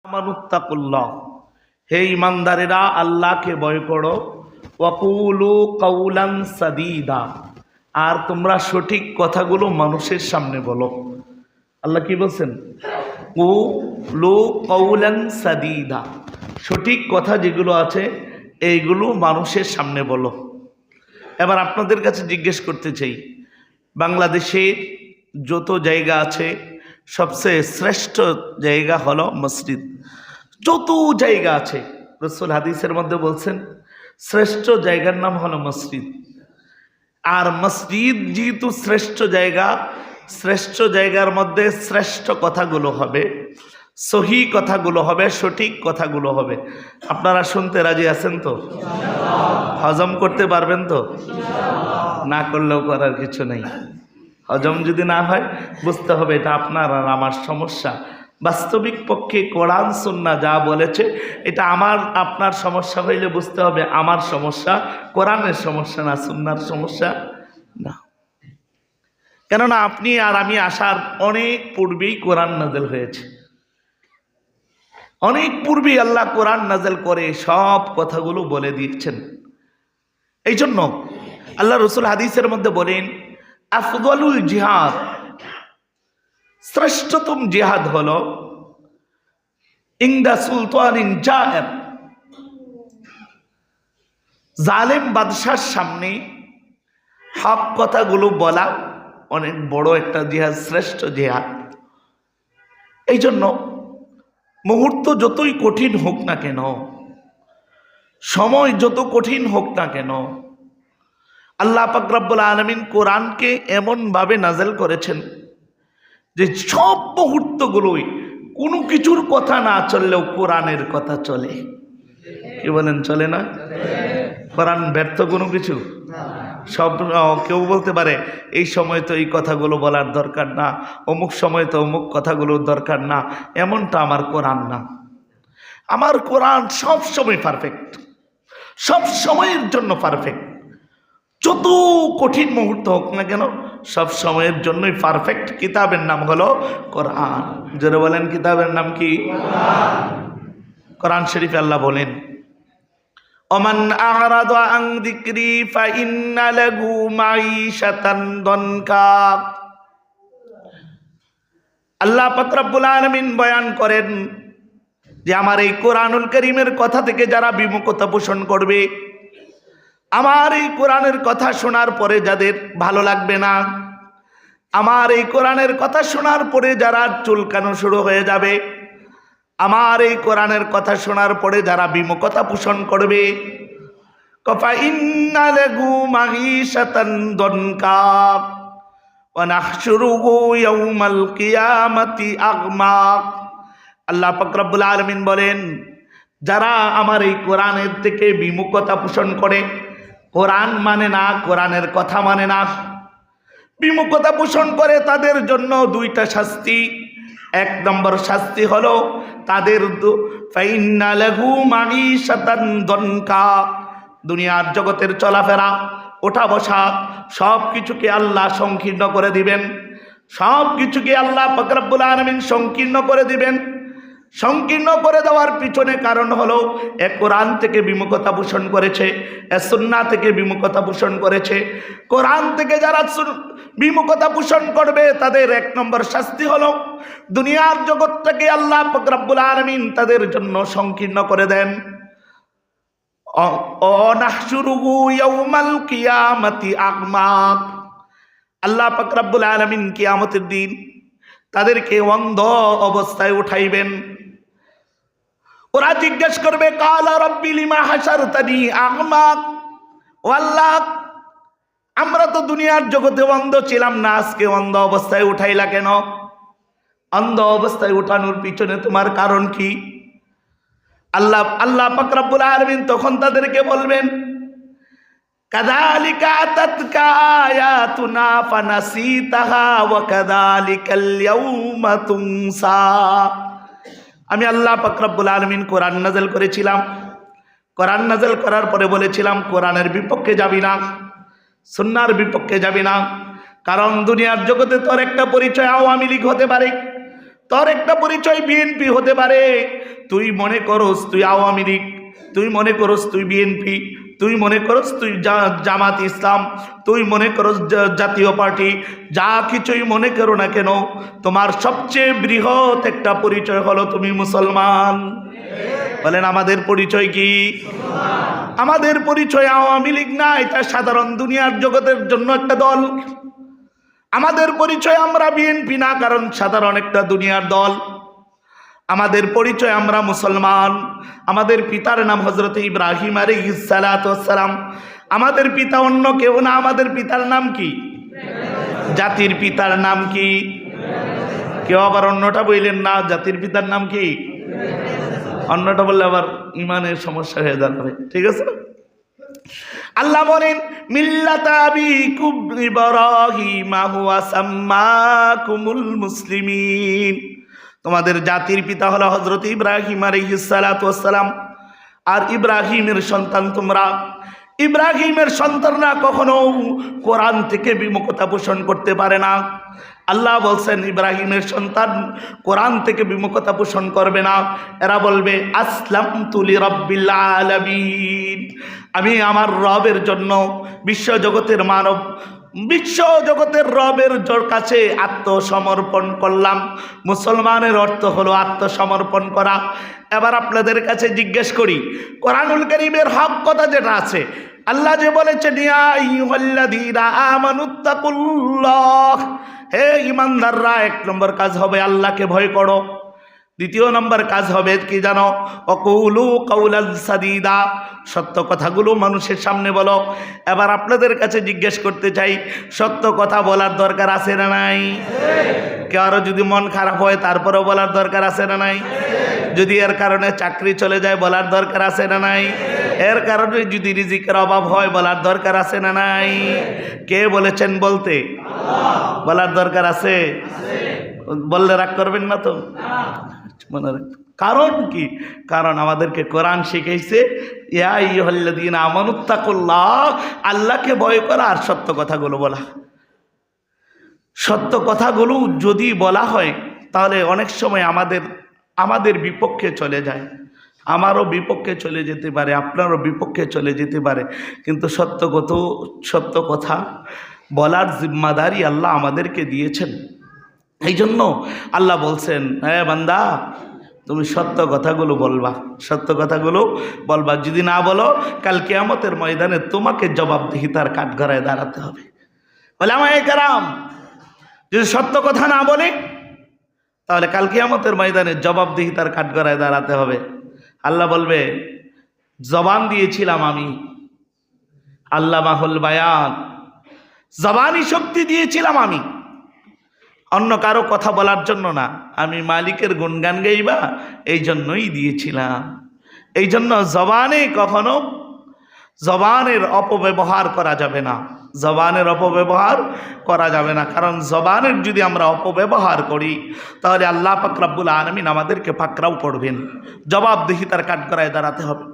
আমানুত্তাকুল্লাহ, হে ইমানদারেরা আল্লাহকে ভয় করো। ওয়াকুলু কাউলান সাদীদা, আর তোমরা সঠিক কথাগুলো মানুষের সামনে বলো। আল্লাহ কি বলছেন? কুলু কাউলান সাদীদা, সঠিক কথা যেগুলো আছে এইগুলো মানুষের সামনে বলো। এবার আপনাদের কাছে জিজ্ঞেস করতে চাই, বাংলাদেশের যত জায়গা আছে সবচেয়ে শ্রেষ্ঠ জায়গা হলো মসজিদ। যত জায়গা আছে রাসূল হাদিসের মধ্যে বলছেন শ্রেষ্ঠ জায়গার নাম হলো মসজিদ। আর মসজিদ যেহেতু শ্রেষ্ঠ জায়গা, শ্রেষ্ঠ জায়গার মধ্যে শ্রেষ্ঠ কথাগুলো হবে, সহি কথাগুলো হবে, সঠিক কথাগুলো হবে। আপনারা শুনতে রাজি আছেন তো? হজম করতে পারবেন তো? না করলেও করার কিছু নেই। হজম যদি না হয় বুঝতে হবে এটা আপনার আর আমার সমস্যা। বাস্তবিক পক্ষে কোরআন সুন্নাহ যা বলেছে এটা আমার আপনার সমস্যা হইলে বুঝতে হবে আমার সমস্যা, কোরআনের সমস্যা না, সুন্নাহর সমস্যা না। কেননা আপনি আর আমি আসার অনেক পূর্বেই কোরআন নাযিল হয়েছে। অনেক পূর্বেই আল্লাহ কোরআন নাযিল করে সব কথাগুলো বলে দিচ্ছেন। এই জন্য আল্লাহ রাসূল হাদিসের মধ্যে বলেন, আফদলুল জিহাদ, শ্রেষ্ঠতম জিহাদ হলো ইনদা সুলতানিন জায়ের, জালেম বাদশার সামনে হক কথাগুলো বলা অনেক বড় একটা জিহাদ, শ্রেষ্ঠ জিহাদ। এই জন্য মুহূর্ত যতই কঠিন হোক না কেন, সময় যত কঠিন হোক না কেন, আল্লাহ পাক রব্বুল আলামিন কোরআনকে এমনভাবে নাযিল করেছেন যে সব মুহূর্তগুলোই কোনো কিছুর কথা না চললেও কোরআনের কথা চলে। কি বলেন, চলে না? কোরআন ব্যর্থ কোনো কিছু? সব। কেউ বলতে পারে এই সময় তো এই কথাগুলো বলার দরকার না, অমুক সময় তো অমুক কথাগুলোর দরকার না, এমনটা আমার কোরআন না। আমার কোরআন সব সময় পারফেক্ট, সব সময়ের জন্য পারফেক্ট। যত কঠিন মুহূর্ত হোক না কেন সব সময়ের জন্যই পারফেক্ট। কিতাবের নাম হলো কোরআন। যারা বলেন কিতাবের নাম কি? কোরআন শরীফে আল্লাহ বলেন, ওমান আ'রাদা আন যিকরি ফাইন্না লাহু মাঈশাতান দনকা। আল্লাহ পাক রব্বুল আলামিন বয়ান করেন যে আমার এই কোরআনুল কারীমের কথা থেকে যারা বিমুখতা পোষণ করবে, আমার এই কোরআনের কথা শোনার পরে যাদের ভালো লাগবে না, আমার এই কোরআনের কথা শোনার পরে যারা চুলকানো শুরু হয়ে যাবে, আমার এই কোরআনের কথা শোনার পরে যারা বিমুখতা পোষণ করবে, কফা ইন্না লাহু মাঈশাতান দনকা ওয়া নাহশুরুহু ইয়াওমাল কিয়ামাতি আগমা। আল্লাহ পাক রব্বুল আলামিন বলেন, যারা আমার এই কোরআনের থেকে বিমুখতা পোষণ করে, কোরআন মানে না, কোরআনের কথা মানে না, বিমুখতা পোষণ করে, তাদের জন্য দুইটা শাস্তি। এক নম্বর শাস্তি হলো তাদের ফাইন্না লাহু মাঈশাতান দনকা, দুনিয়ার জগতের চলাফেরা, ওঠা বসা সব কিছুকে আল্লাহ সংকীর্ণ করে দিবেন। সব কিছুকে আল্লাহ পাক রব্বুল আলামিন সংকীর্ণ করে দিবেন। সংকীর্ণ করে দেওয়ার পিছনে কারণ হলো এ কোরআন থেকে বিমুখতা পোষণ করেছে, এ সুন্নাহ থেকে বিমুখতা পোষণ করেছে। কোরআন থেকে যারা বিমুখতা পোষণ করবে তাদের এক নম্বর শাস্তি হলো দুনিয়ার জগৎ থেকে আল্লাহ পাক রব্বুল আলামিন তাদের জন্য সংকীর্ণ করে দেন। নাহশুরুহু ইয়াওমাল কিয়ামাতি আগমা। আল্লাহ পাক রব্বুল আলামিন কিয়ামতের দিন তাদেরকে অন্ধ অবস্থায় উঠাইবেন। ওরা জিজ্ঞেস করবে, কালা রব্বি লিমা হাশারতানি আগমা। ও আল্লাহ, আমরা তো দুনিয়ার জগতে অন্ধ ছিলাম না, আজকে অন্ধ অবস্থায় উঠাইলা কেন? অন্ধ অবস্থায় উঠানোর পিছনে তোমার কারণ কি? আল্লাহ পাক রব্বুল আলামিন তখন তাদেরকে বলবেন, কাযালিকা আতাতকা আয়াতুনা ফানাসিতাহা ওয়া কাযালিকাল ইয়াউমা তুনসা। আমি আল্লাহ পাক রব্বুল আলামিন কোরআন নাযিল করেছিলাম, কোরআন নাযিল করার পরে বলেছিলাম কোরআনের বিপক্ষে যাবি না, সুন্নাহর বিপক্ষে যাবি না। কারণ দুনিয়ার জগতে তোর একটা পরিচয় আওয়ামী লীগ হতে পারে, তোর একটা পরিচয় বিএনপি হতে পারে, তুই মনে করস তুই আওয়ামী লীগ, তুই মনে করস তুই বিএনপি, তুই মনে করস তুই জামাত ইসলাম, তুই মনে করস জাতীয় পার্টি, যা কিছুই মনে করো না কেন, তোমার সবচেয়ে বৃহৎ একটা পরিচয় হলো তুমি মুসলমান। বলেন আমাদের পরিচয় কি? আমাদের পরিচয় আওয়ামী লীগ না, এটা সাধারণ দুনিয়ার জগতের জন্য একটা দল। আমাদের পরিচয় আমরা বিএনপি না, কারণ সাধারণ একটা দুনিয়ার দল। আমাদের পরিচয় আমরা মুসলমান। আমাদের পিতার নাম হযরত ইব্রাহিম আলাইহিস সালাতু ওয়াস সালাম। আমাদের পিতা অন্য কেউ না, আমাদের পিতার নাম কি? জাতির পিতার নাম কি? কেউ আবার অন্যটা বললেন না, জাতির পিতার নাম কি? অন্যটা বললে আবার ইমানের সমস্যা হয়ে যাবে, ঠিক আছে? আল্লাহ বলেন মিল্লাতা আবিকুম ইব্রাহিম হুয়া সাম্মাকুমুল মুসলিমিন। তোমাদের জাতির পিতা হলো হযরত ইব্রাহিম আলাইহিস সালাতু ওয়াস সালাম। আর ইব্রাহিমের সন্তান তোমরা। ইব্রাহিমের সন্তানরা কখনো কোরআন থেকে বিমুখতা পোষণ করতে পারে না। আল্লাহ বলছেন ইব্রাহিমের সন্তান কোরআন থেকে বিমুখতা পোষণ করবে না। এরা বলবে আসলামতু লিরাব্বিল আলামিন, আমি আমার রবের জন্য, বিশ্বজগতের মানব, বিশ্বজগতের রবের কাছে আত্মসমর্পণ করলাম। মুসলমানের অর্থ হলো আত্মসমর্পণ করা। এবার আপনাদের কাছে জিজ্ঞেস করি, কোরআনুল কারীমের হক কথা যেটা আছে, আল্লাহ যে বলেছেন ইয়া আইয়ুহাল্লাযীনা আমানুত্তাকুল্লাহ, হে ঈমানদাররা, এক নম্বর কাজ হবে আল্লাহকে ভয় করো। দ্বিতীয় নম্বর কাজ হবে কি জানো? ওয়াকুলু কাওলান সাদীদা, সত্য কথাগুলো মানুষের সামনে বলো। এবার আপনাদের কাছে জিজ্ঞেস করতে চাই, সত্য কথা বলার দরকার আছে না নাই? কারো যদি মন খারাপ হয় তারপরেও বলার দরকার আছে না নাই? যদি এর কারণে চাকরি চলে যায় বলার দরকার আছে না নাই? এর কারণে যদি রিজিকের অভাব হয় বলার দরকার আছে না নাই? কে বলেছেন বলতে? বলার দরকার আছে। বললে রাগ করবেন না তো? মনে রাখবেন। কারণ কি? কারণ আমাদেরকে কোরআন শিখাইছে ইয়া আইয়ুহাল্লাযীনা আমানুত্তাকুল্লাহ, আল্লাহকে ভয় করা আর সত্য কথাগুলো বলা। সত্য কথাগুলো যদি বলা হয় তাহলে অনেক সময় আমাদের বিপক্ষে চলে যায়। আমারও বিপক্ষে চলে যেতে পারে, আপনারও বিপক্ষে চলে যেতে পারে, কিন্তু সত্য কথা বলার জিম্মাদারি আল্লাহ আমাদেরকে দিয়েছেন। এই জন্য আল্লাহ বলছেন, হ্যাঁ বান্দা, তুমি সত্য কথাগুলো বলবা, সত্য কথাগুলো বলবা। যদি না বলো, কাল কিয়ামতের ময়দানে তোমাকে জবাবদিহিতার কাঠগড়ায় দাঁড়াতে হবে। ওলামায়ে কেরাম যদি সত্য কথা না বলে তাহলে কাল কিয়ামতের ময়দানে জবাবদিহিতার কাঠগড়ায় দাঁড়াতে হবে। আল্লাহ বলবে, জবান দিয়েছিলাম আমি, আল্লামাহুল বায়ান, জবানি শক্তি দিয়েছিলাম আমি, অন্য কারো কথা বলার জন্য না, আমি মালিকের গুণগান গাইবা এই জন্যই দিয়েছিলাম। এই জন্য জবানের অপব্যবহার করা যাবে না, জবানের অপব্যবহার করা যাবে না। কারণ জবানের যদি আমরা অপব্যবহার করি তাহলে আল্লাহ পাক রব্বুল আলামিন আমাদেরকে পাকড়াও করবেন, জবাবদিহিতার কাঠগড়ায় দাঁড়াতে হবে।